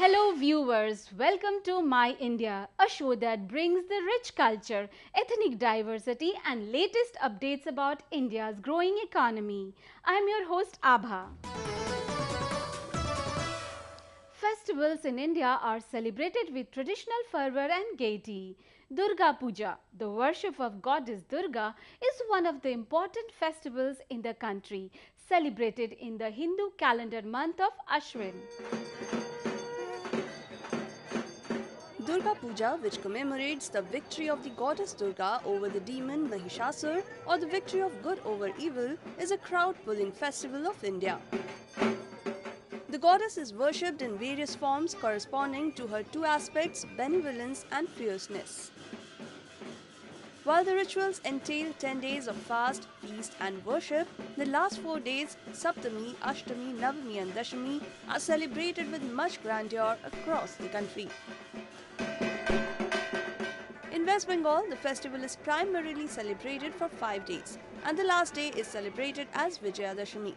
Hello viewers, welcome to My India, a show that brings the rich culture, ethnic diversity and latest updates about India's growing economy. I am your host Abha. Festivals in India are celebrated with traditional fervor and gaiety. Durga Puja, the worship of goddess Durga, is one of the important festivals in the country, celebrated in the Hindu calendar month of Ashwin. Durga Puja, which commemorates the victory of the goddess Durga over the demon Mahishasur or the victory of good over evil, is a crowd-pulling festival of India. The goddess is worshipped in various forms corresponding to her two aspects, benevolence and fierceness. While the rituals entail 10 days of fast, feast and worship, the last 4 days, Saptami, Ashtami, Navami and Dashami, are celebrated with much grandeur across the country. In West Bengal, the festival is primarily celebrated for 5 days and the last day is celebrated as Vijayadashami.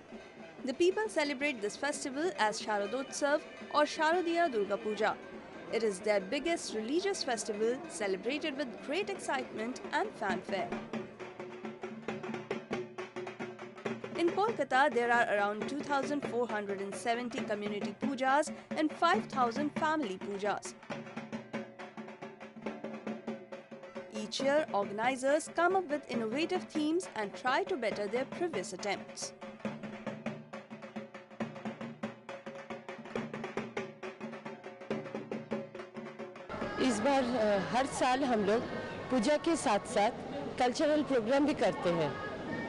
The people celebrate this festival as Sharadotsav or Sharadiya Durga Puja. It is their biggest religious festival celebrated with great excitement and fanfare. In Kolkata, there are around 2,470 community pujas and 5,000 family pujas. Each year, organizers come up with innovative themes and try to better their previous attempts. इस बार हर साल हम लोग पूजा के साथ साथ cultural programme भी करते हैं।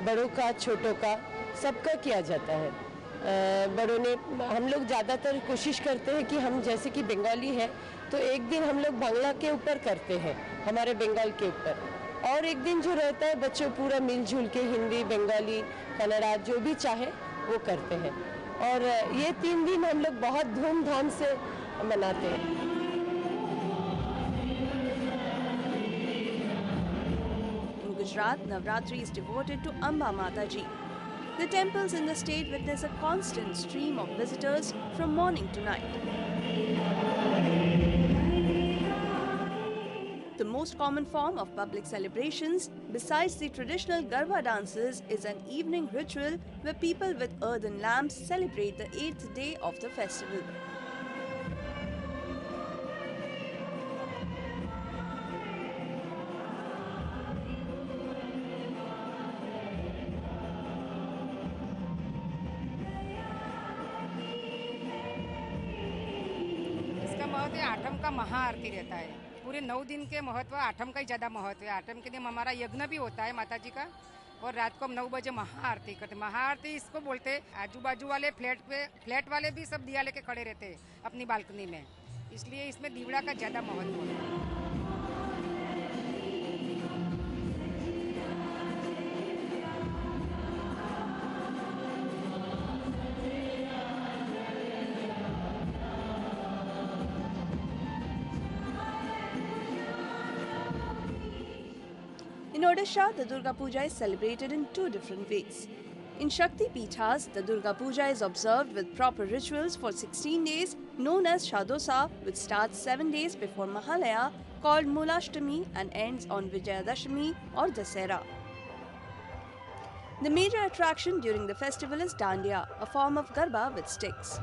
बड़ों का, छोटों का, सबका किया जाता है। बड़ों ने हम लोग ज़्यादातर कोशिश करते हैं कि हम जैसे कि बंगाली है तो एक दिन हम लोग बांग्ला के ऊपर करते हैं, हमारे बंगाल के ऊपर, और एक दिन जो रहता है बच्चों पूरा मिलजुल के हिंदी, बंगाली, कन्नड़ा जो भी चाहे वो करते हैं। और ये 3 दिन हम लोग बहुत धूमधाम से मनाते हैं। Gujarat, Navratri is devoted to Amba Mataji. The temples in the state witness a constant stream of visitors from morning to night. The most common form of public celebrations, besides the traditional Garba dances, is an evening ritual where people with earthen lamps celebrate the 8th day of the festival. महत्व है। आठम का महाआरती रहता है। पूरे 9 दिन के महत्व आठम का ही ज़्यादा महत्व है। आठम के दिन हमारा यज्ञ भी होता है माता जी का, और रात को हम 9 बजे महाआरती करते हैं। महाआरती इसको बोलते हैं। आजू बाजू वाले फ्लैट वाले भी सब दिया लेके खड़े रहते हैं अपनी बालकनी में, इसलिए इसमें दीवड़ा का ज़्यादा महत्व है। In Odisha, the Durga Puja is celebrated in 2 different ways. In Shakti Pithas, the Durga Puja is observed with proper rituals for 16 days known as Shadosa, which starts 7 days before Mahalaya, called Moolashtami, and ends on Vijayadashami or Dasera. The major attraction during the festival is Dandiya, a form of Garba with sticks.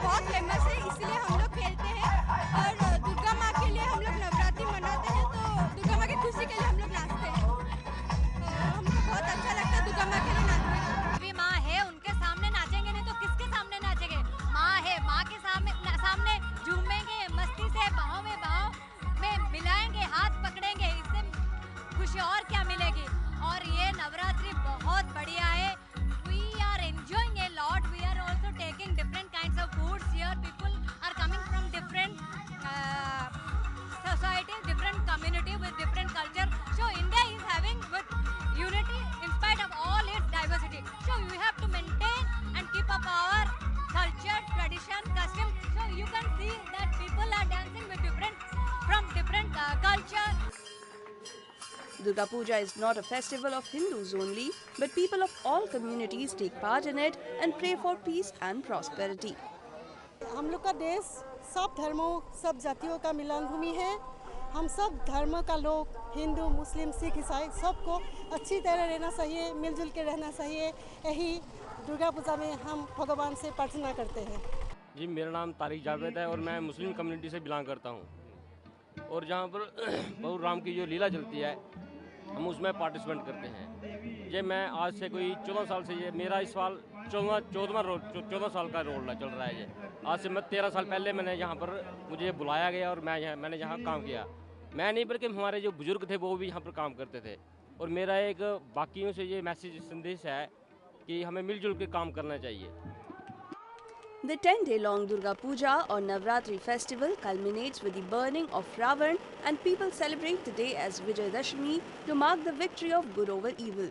बहुत famous है, इसलिए हम लोग खेलते हैं। और दुर्गा माँ के लिए हम लोग नवरात्रि मनाते हैं, तो दुर्गा माँ की खुशी के लिए हम लोग नाचते हैं। Durga Puja is not a festival of Hindus only, but people of all communities take part in it and pray for peace and prosperity. हम लोग का देश सब धर्मों सब जातियों का मिलन भूमि है। हम सब धर्म का लोग हिंदू मुस्लिम सिख ईसाई सबको अच्छी तरह रहना चाहिए, मिलजुल के रहना चाहिए। यही दुर्गा पूजा में हम भगवान से प्रार्थना करते हैं। जी मेरा नाम तारिक जावेद है और मैं मुस्लिम कम्युनिटी से बिलोंग करता हूँ और जहाँ पर प्रभु राम की जो लीला चलती है हम उसमें पार्टिसिपेट करते हैं। ये मैं आज से कोई 14 साल से, ये मेरा इस साल 14 साल का रोल चल रहा है। ये आज से मैं 13 साल पहले मैंने यहाँ पर मुझे बुलाया गया और मैंने यहाँ काम किया। मैं नहीं बल्कि हमारे जो बुजुर्ग थे वो भी यहाँ पर काम करते थे और मेरा एक बाकियों से ये मैसेज संदेश है कि हमें मिलजुल के काम करना चाहिए। The 10-day-long Durga Puja or Navratri festival culminates with the burning of Ravan, and people celebrate the day as Vijayadashmi to mark the victory of good over evil.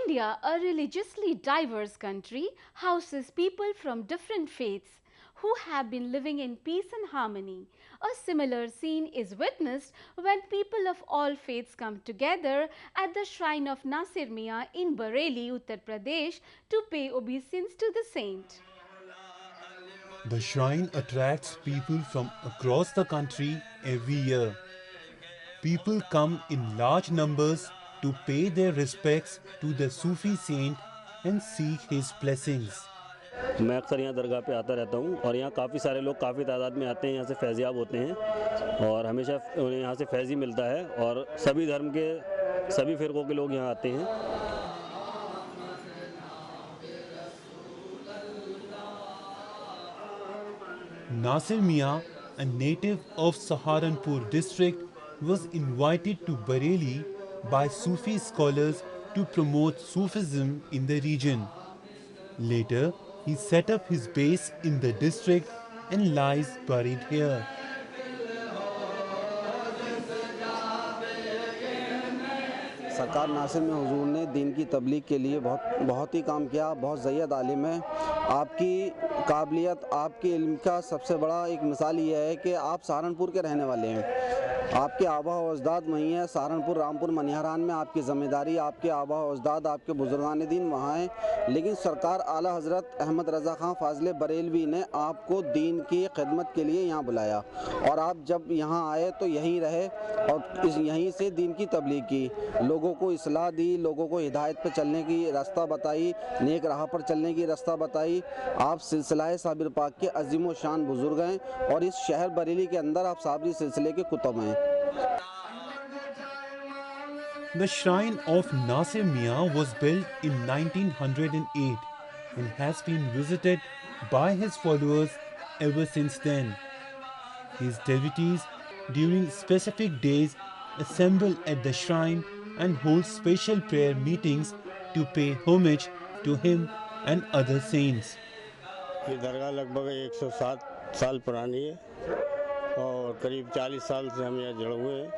India, a religiously diverse country, houses people from different faiths who have been living in peace and harmony. A similar scene is witnessed when people of all faiths come together at the shrine of Nasir Mia in Bareilly, Uttar Pradesh, to pay obeisance to the saint. The shrine attracts people from across the country every year. People come in large numbers to pay their respects to the Sufi saint and seek his blessings. मैं अक्सर यहाँ दरगाह पे आता रहता हूँ और यहाँ काफ़ी सारे लोग काफ़ी तादाद में आते हैं, यहाँ से फैज़याब होते हैं और हमेशा उन्हें यहाँ से फैज़ ही मिलता है और सभी धर्म के सभी फ़िरक़ों के लोग यहाँ आते हैं। Nasir Mia, a native of Saharanpur district, was invited to Bareilly by Sufi scholars to promote Sufism in the region. Later, he set up his base in the district and lies buried here. सरकार नासिर में हुजूर ने दीन की तबलीग के लिए बहुत ही काम किया। बहुत ज़य्यद आलिम है। आपकी काबिलियत, आपके इल्म का सबसे बड़ा एक मिसाल ये है कि आप सहारनपुर के रहने वाले हैं। आपके आबा व अजदाद वहीं हैं। सहारनपुर, रामपुर, मनिहारान में आपकी ज़िम्मेदारी, आपके आबा व अजदाद, आपके बुजुर्गान दीन वहाँ हैं। लेकिन सरकार आला हज़रत अहमद रज़ा ख़ान फ़ाज़िल बरेलवी ने आपको दीन की खिदमत के लिए यहाँ बुलाया और आप जब यहाँ आए तो यहीं रहे और यहीं से दीन की तबलीग की, लोगों को इस्लाह दी, लोगों को हिदायत पर चलने की रास्ता बताई, नेक राह पर चलने की रास्ता बताई। आप सिलसिला साबिर पाक के अजीम व शान बुजुर्ग हैं और इस शहर बरेली के अंदर आप साबरी सिलसिले के कुतुब हैं। The shrine of Nasir Mia was built in 1908 and has been visited by his followers ever since then. His devotees during specific days assemble at the shrine and hold special prayer meetings to pay homage to him and other saints. ये दरगाह लगभग 107 साल पुरानी है और करीब 40 साल से हम यहाँ जुड़े हुए हैं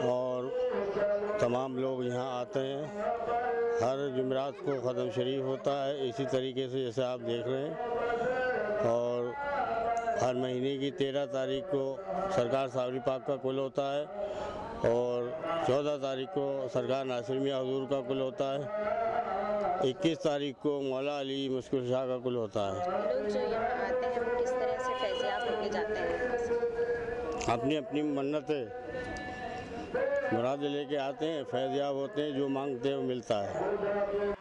और तमाम लोग यहाँ आते हैं। हर जुमेरात को ख़त्म शरीफ होता है इसी तरीके से जैसे आप देख रहे हैं और हर महीने की 13 तारीख को सरकार साबरी पाक का कुल होता है और 14 तारीख को सरकार नासिर मियां हुजूर का कुल होता है। 21 तारीख को मौला अली मुस्कुर शाह का कुल होता है। लोग जो यहाँ आते हैं वो किस तरह से फैज़याब होके जाते हैं? अपनी अपनी मन्नतें मुराद लेके आते हैं, फैज़याब होते हैं, जो मांगते हैं वो मिलता है।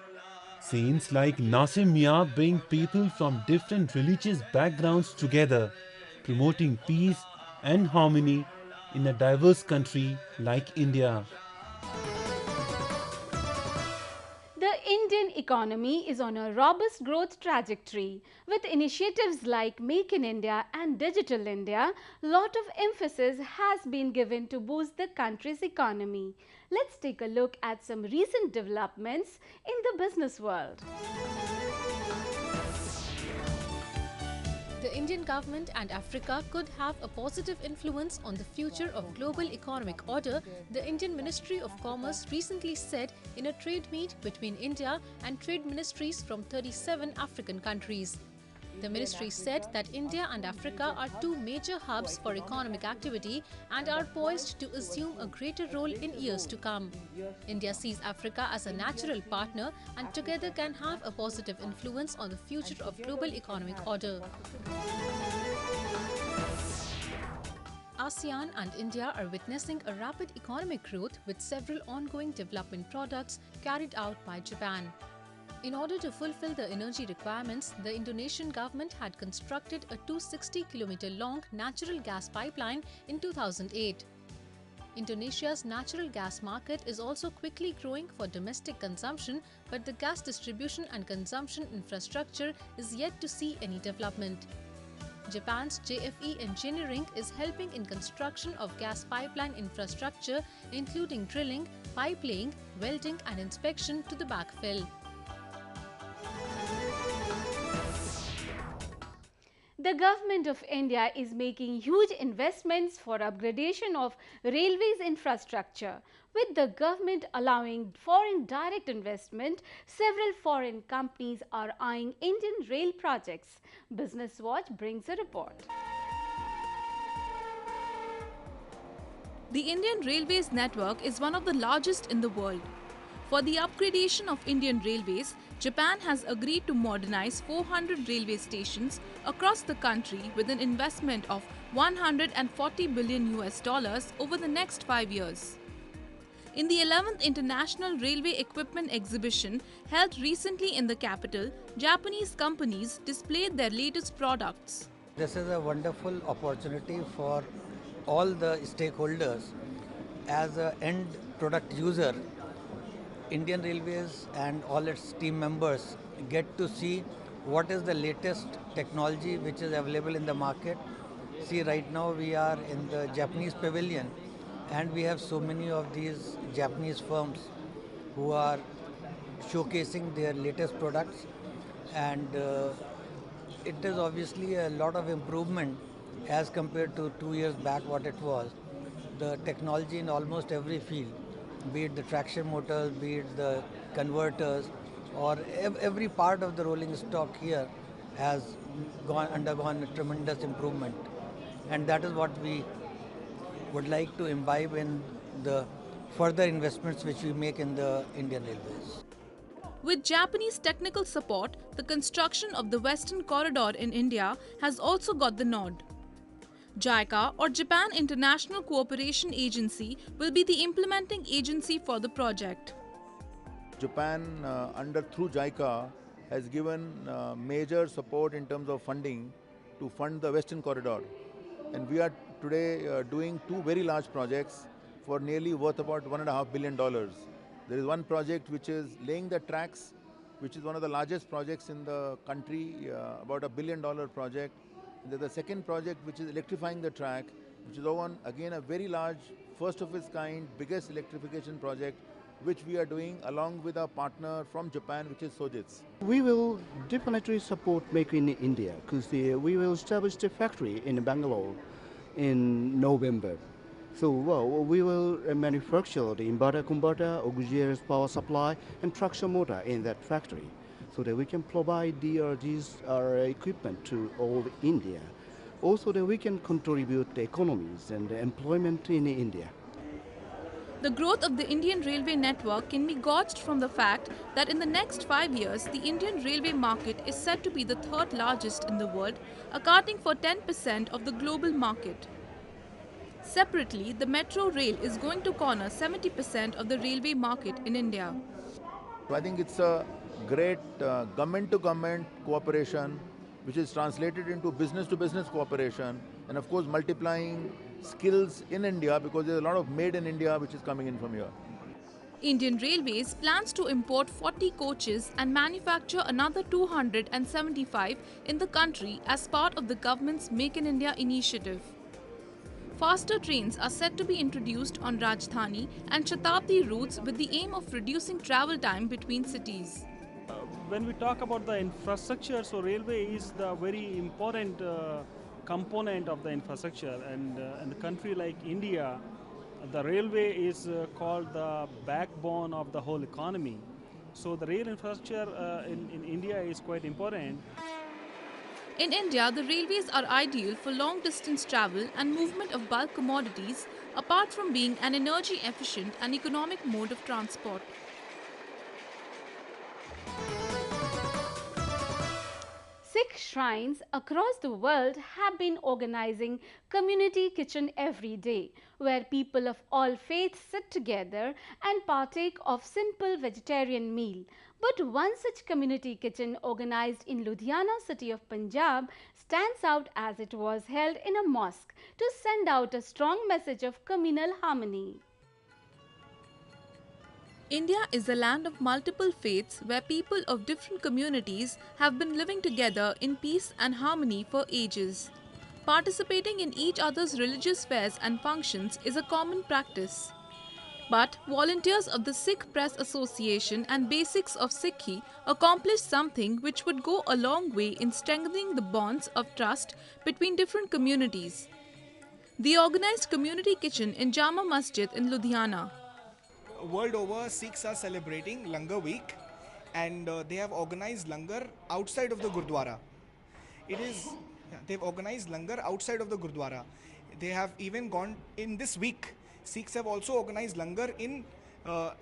Saints like Nasir Mia bring people from different religious backgrounds together, promoting peace and harmony in a diverse country like India. The Indian economy is on a robust growth trajectory. With initiatives like Make in India and Digital India, lot of emphasis has been given to boost the country's economy. Let's take a look at some recent developments in the business world. The Indian government and Africa could have a positive influence on the future of global economic order, the Indian Ministry of Commerce recently said in a trade meet between India and trade ministries from 37 African countries. The ministry said that India and Africa are two major hubs for economic activity and are poised to assume a greater role in years to come. India sees Africa as a natural partner and together can have a positive influence on the future of global economic order. ASEAN and India are witnessing a rapid economic growth with several ongoing development projects carried out by Japan. In order to fulfill the energy requirements, the Indonesian government had constructed a 260-kilometer-long natural gas pipeline in 2008. Indonesia's natural gas market is also quickly growing for domestic consumption, but the gas distribution and consumption infrastructure is yet to see any development. Japan's JFE Engineering is helping in construction of gas pipeline infrastructure, including drilling, pipe laying, welding and inspection to the backfill. The government of India is making huge investments for upgradation of railways infrastructure. With the government allowing foreign direct investment, several foreign companies are eyeing Indian rail projects. Business Watch brings a report. The Indian Railways network is one of the largest in the world. For the upgradation of Indian railways, Japan has agreed to modernize 400 railway stations across the country with an investment of $140 billion over the next 5 years. In the 11th International Railway Equipment Exhibition held recently in the capital, Japanese companies displayed their latest products. This is a wonderful opportunity for all the stakeholders. As an end product user, Indian Railways and all its team members get to see what is the latest technology which is available in the market. See, right now we are in the Japanese pavilion and we have so many of these Japanese firms who are showcasing their latest products, and it is obviously a lot of improvement as compared to 2 years back what it was. The technology in almost every field, be it the traction motors, be it the converters, or every part of the rolling stock here has undergone a tremendous improvement. And that is what we would like to imbibe in the further investments which we make in the Indian Railways. With Japanese technical support, the construction of the Western Corridor in India has also got the nod. JICA, or Japan International Cooperation Agency, will be the implementing agency for the project. Japan, through JICA, has given major support in terms of funding to fund the Western Corridor. And we are today doing two very large projects for nearly worth about $1.5 billion. There is one project which is laying the tracks, which is one of the largest projects in the country, about $1 billion project. There's the second project which is electrifying the track, which is again a very large, first of its kind, biggest electrification project, which we are doing along with our partner from Japan, which is Sojitz. We will definitely support Make in India because we will establish the factory in Bangalore in November. So we will manufacture the inverter, converter, auxiliary power supply and traction motor in that factory, so that we can provide these equipment to all India. Also that we can contribute the economies and the employment in India. The growth of the Indian railway network can be gauged from the fact that in the next 5 years, the Indian railway market is said to be the third largest in the world, accounting for 10% of the global market. Separately, the metro rail is going to corner 70% of the railway market in India. So I think it's a great government-to-government cooperation, which is translated into business-to-business cooperation, and of course multiplying skills in India, because there's a lot of made in India which is coming in from here. Indian Railways plans to import 40 coaches and manufacture another 275 in the country as part of the government's Make in India initiative. Faster trains are set to be introduced on Rajdhani and Shatabdi routes with the aim of reducing travel time between cities. When we talk about the infrastructure, so railway is the very important component of the infrastructure, and in a country like India, the railway is called the backbone of the whole economy. So the rail infrastructure in India is quite important. In India, the railways are ideal for long-distance travel and movement of bulk commodities, apart from being an energy-efficient and economic mode of transport. Sikh shrines across the world have been organizing community kitchen every day, where people of all faiths sit together and partake of simple vegetarian meal. But one such community kitchen organized in Ludhiana city of Punjab stands out as it was held in a mosque to send out a strong message of communal harmony. India is a land of multiple faiths where people of different communities have been living together in peace and harmony for ages. Participating in each other's religious fairs and functions is a common practice. But volunteers of the Sikh Press Association and Basics of Sikhi accomplished something which would go a long way in strengthening the bonds of trust between different communities. The organized community kitchen in Jama Masjid in Ludhiana. World over, Sikhs are celebrating Langar week, and they have organized Langar outside of the Gurdwara. They've organized Langar outside of the Gurdwara. They have even gone in this week. Sikhs have also organized Langar in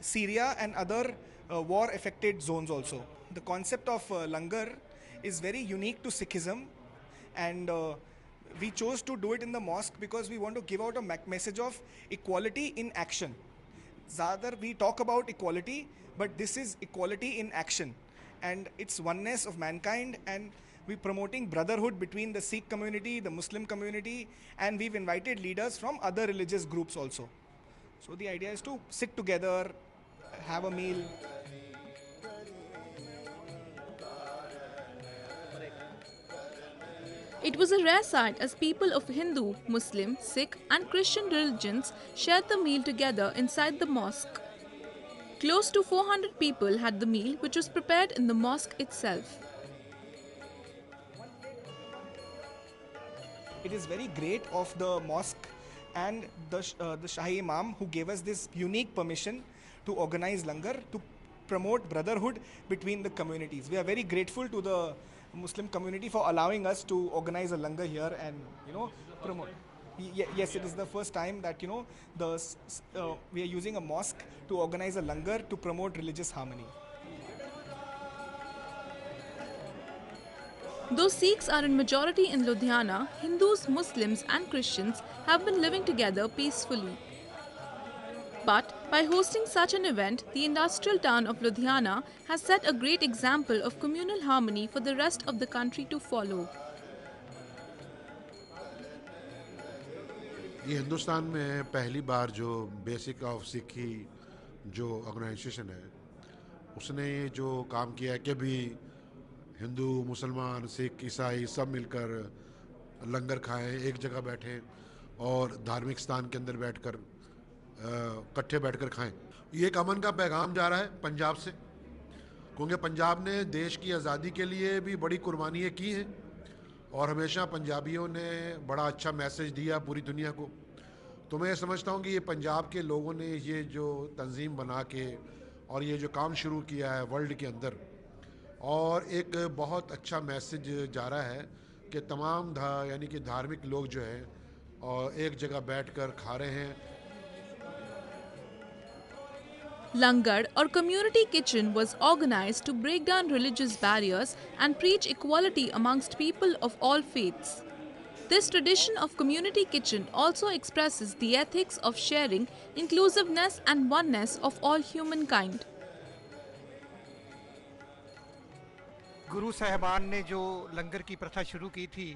Syria and other war-affected zones also. The concept of Langar is very unique to Sikhism, and we chose to do it in the mosque because we want to give out a message of equality in action. Rather, we talk about equality, but this is equality in action, and it's oneness of mankind, and we're promoting brotherhood between the Sikh community, the Muslim community, and we've invited leaders from other religious groups also. So the idea is to sit together, have a meal. It was a rare sight as people of Hindu, Muslim, Sikh and Christian religions shared the meal together inside the mosque. Close to 400 people had the meal, which was prepared in the mosque itself. It is very great of the mosque and the Shahi Imam who gave us this unique permission to organize Langar to promote brotherhood between the communities. We are very grateful to the Muslim community for allowing us to organize a Langar here and promote. Yes, it is the first time that we are using a mosque to organize a Langar to promote religious harmony. Though Sikhs are in majority in Ludhiana, Hindus, Muslims and Christians have been living together peacefully. But by hosting such an event, the industrial town of Ludhiana has set a great example of communal harmony for the rest of the country to follow. ये हिंदुस्तान में पहली बार जो basic of सिखी जो organisation है उसने ये जो काम किया है कि भी हिंदू मुसलमान सिख ईसाई सब मिलकर लंगर खाएं, एक जगह बैठें और धार्मिक स्थान के अंदर बैठकर इकट्ठे बैठकर खाएं। ये एक अमन का पैगाम जा रहा है पंजाब से, क्योंकि पंजाब ने देश की आज़ादी के लिए भी बड़ी कुर्बानियाँ की हैं और हमेशा पंजाबियों ने बड़ा अच्छा मैसेज दिया पूरी दुनिया को। तो मैं समझता हूँ कि ये पंजाब के लोगों ने ये जो तंजीम बना के और ये जो काम शुरू किया है वर्ल्ड के अंदर, और एक बहुत अच्छा मैसेज जा रहा है कि तमाम यानी कि धार्मिक लोग जो हैं और एक जगह बैठकर खा रहे हैं। Langar or community kitchen was organized to break down religious barriers and preach equality amongst people of all faiths. This tradition of community kitchen also expresses the ethics of sharing, inclusiveness and oneness of all humankind. गुरु साहिबान ने जो लंगर की प्रथा शुरू की थी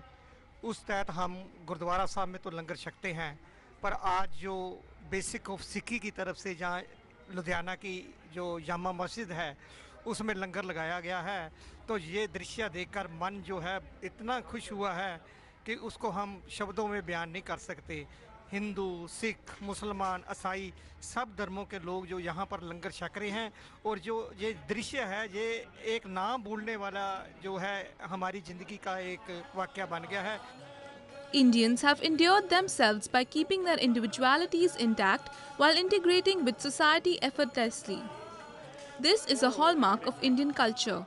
उस तहत हम गुरुद्वारा साहब में तो लंगर छकते हैं, पर आज जो बेसिक ऑफ सिक्की की तरफ से जहाँ लुधियाना की जो जामा मस्जिद है उसमें लंगर लगाया गया है, तो ये दृश्य देखकर मन जो है इतना खुश हुआ है कि उसको हम शब्दों में बयान नहीं कर सकते। हिंदू, सिख, मुसलमान, ईसाई सब धर्मों के लोग जो यहाँ पर लंगर छक रहे हैं, और जो ये दृश्य है ये एक ना भूलने वाला जो है हमारी ज़िंदगी का एक वाक़या बन गया है। Indians have endured themselves by keeping their individualities intact while integrating with society effortlessly. This is a hallmark of Indian culture.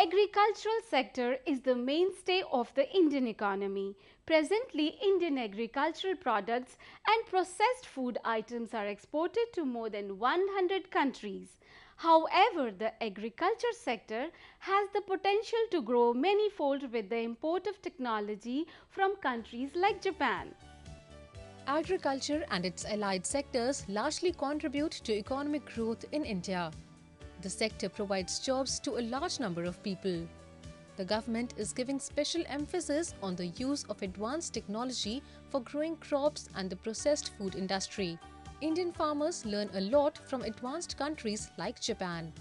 agricultural sector is the mainstay of the Indian economy. Presently, Indian agricultural products and processed food items are exported to more than 100 countries. However, the agriculture sector has the potential to grow manyfold with the import of technology from countries like Japan. Agriculture and its allied sectors largely contribute to economic growth in India. The sector provides jobs to a large number of people. The government is giving special emphasis on the use of advanced technology for growing crops and the processed food industry. Indian farmers learn a lot from advanced countries like Japan.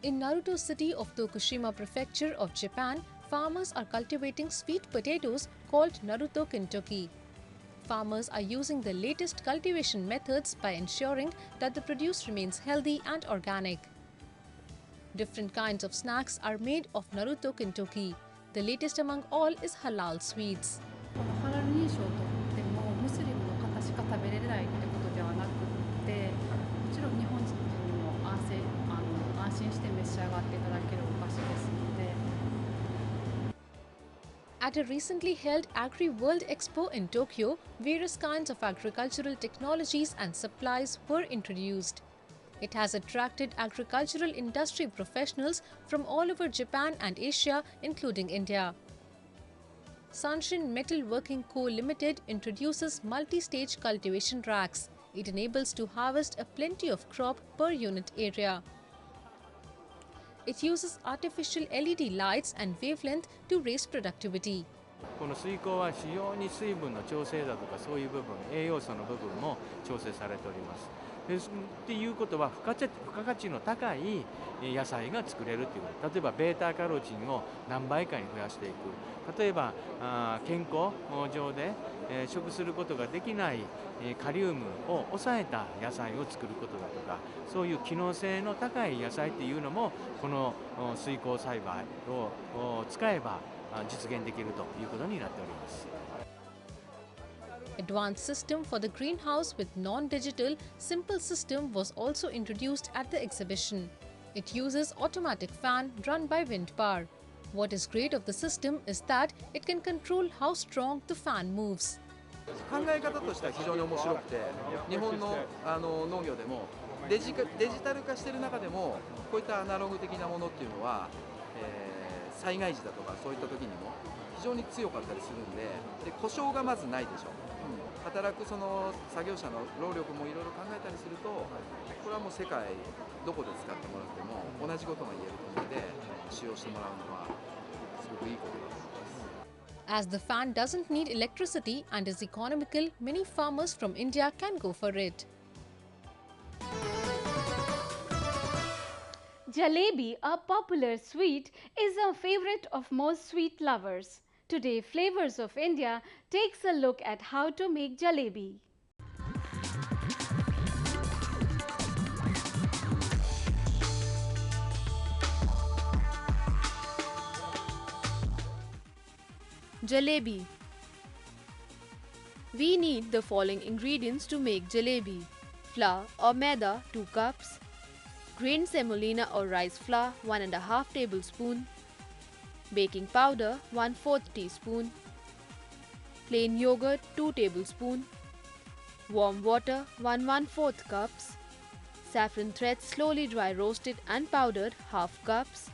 In Naruto city of Tokushima prefecture of Japan, farmers are cultivating sweet potatoes called Naruto Kintoki. Farmers are using the latest cultivation methods by ensuring that the produce remains healthy and organic. Different kinds of snacks are made of Naruto Kintoki. The latest among all is halal sweets. ハラル認証を取ってもムスリムの方しか食べれないってことではなくって、もちろん日本人も安心して召し上がっていただけるお菓子ですので。 At a recently held Agri World Expo in Tokyo, various kinds of agricultural technologies and supplies were introduced. It has attracted agricultural industry professionals from all over Japan and Asia, including India. Sanshin Metal Working Co. Limited introduces multi-stage cultivation racks. It enables to harvest a plenty of crop per unit area. It uses artificial LED lights and wavelength to raise productivity. この水耕は非常に水分の調整だとかそういう部分、栄養素の部分も調整されております。っていうことは付加価値の高い野菜が作れるということ。例えばベータカロチンを何倍かに増やしていく。例えば健康上で食することができないカリウムを抑えた野菜を作ることだとか、そういう機能性の高い野菜っていうのもこの水耕栽培を使えば実現できるということになっております。 Advanced system for the greenhouse with non-digital simple system was also introduced at the exhibition. It uses automatic fan run by wind power. What is great of the system is that it can control how strong the fan moves. 考え方としては非常に面白くて、日本の農業でもデジタル化している中でもこういったアナログ的なものっていうのは、災害時だとかそういった時にも非常に強かったりするんで、故障がまずないでしょ。働くその作業者の労力もいろいろ考えたりすると、これはもう世界どこで使ってもらっても同じことが言えると思うので、使用してもらうのはすごくいいことだと思います。 As the fan doesn't need electricity and is economical, many farmers from India can go for it. Jalebi, a popular sweet, is a favorite of most sweet lovers. Today, Flavors of India takes a look at how to make jalebi. Jalebi. We need the following ingredients to make jalebi: flour or maida 2 cups, grained semolina or rice flour 1½ tablespoon, baking powder 1/4 teaspoon, plain yogurt 2 tablespoon, warm water 1/4 cups, saffron threads slowly dry roasted and powdered 1/2 cups,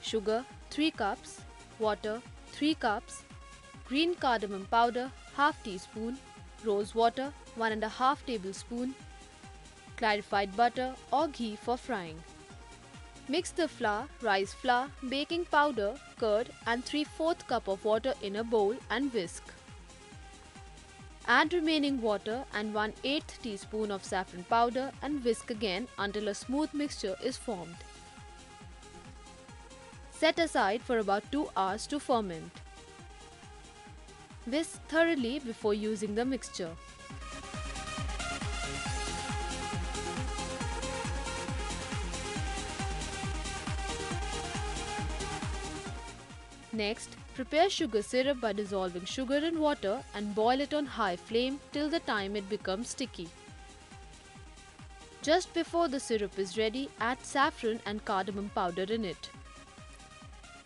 sugar 3 cups, water 3 cups, green cardamom powder 1/2 teaspoon, rose water 1½ tablespoon, clarified butter or ghee for frying. Mix the flour, rice flour, baking powder, curd and 3/4 cup of water in a bowl and whisk. Add remaining water and 1/8 teaspoon of saffron powder and whisk again until a smooth mixture is formed. Set aside for about 2 hours to ferment. Whisk thoroughly before using the mixture. Next, prepare sugar syrup by dissolving sugar in water and boil it on high flame till the time it becomes sticky. Just before the syrup is ready, add saffron and cardamom powder in it.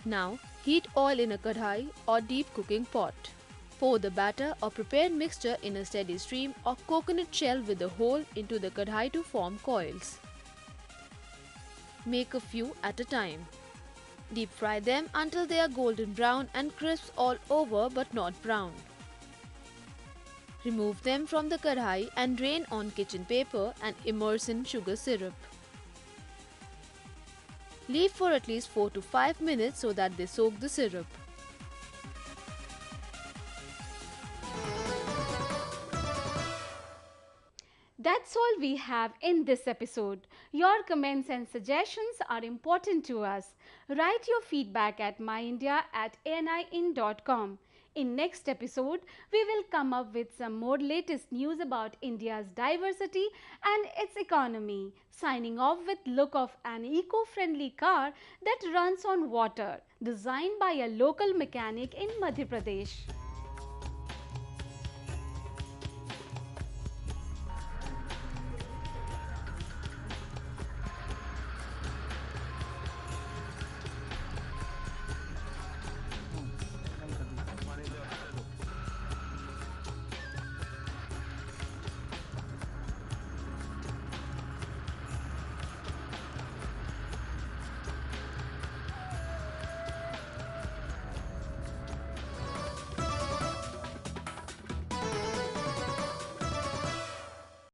Now, heat oil in a kadhai or deep cooking pot. Pour the batter or prepared mixture in a steady stream or coconut shell with a hole into the kadhai to form coils. Make a few at a time. Deep fry them until they are golden brown and crisp all over but not brown. Remove them from the kadhai and drain on kitchen paper and immerse in sugar syrup. Leave for at least 4 to 5 minutes so that they soak the syrup. That's all we have in this episode. Your comments and suggestions are important to us. Write your feedback at myindia@anin.com. In next episode, we will come up with some more latest news about India's diversity and its economy. Signing off with look of an eco-friendly car that runs on water, designed by a local mechanic in Madhya Pradesh.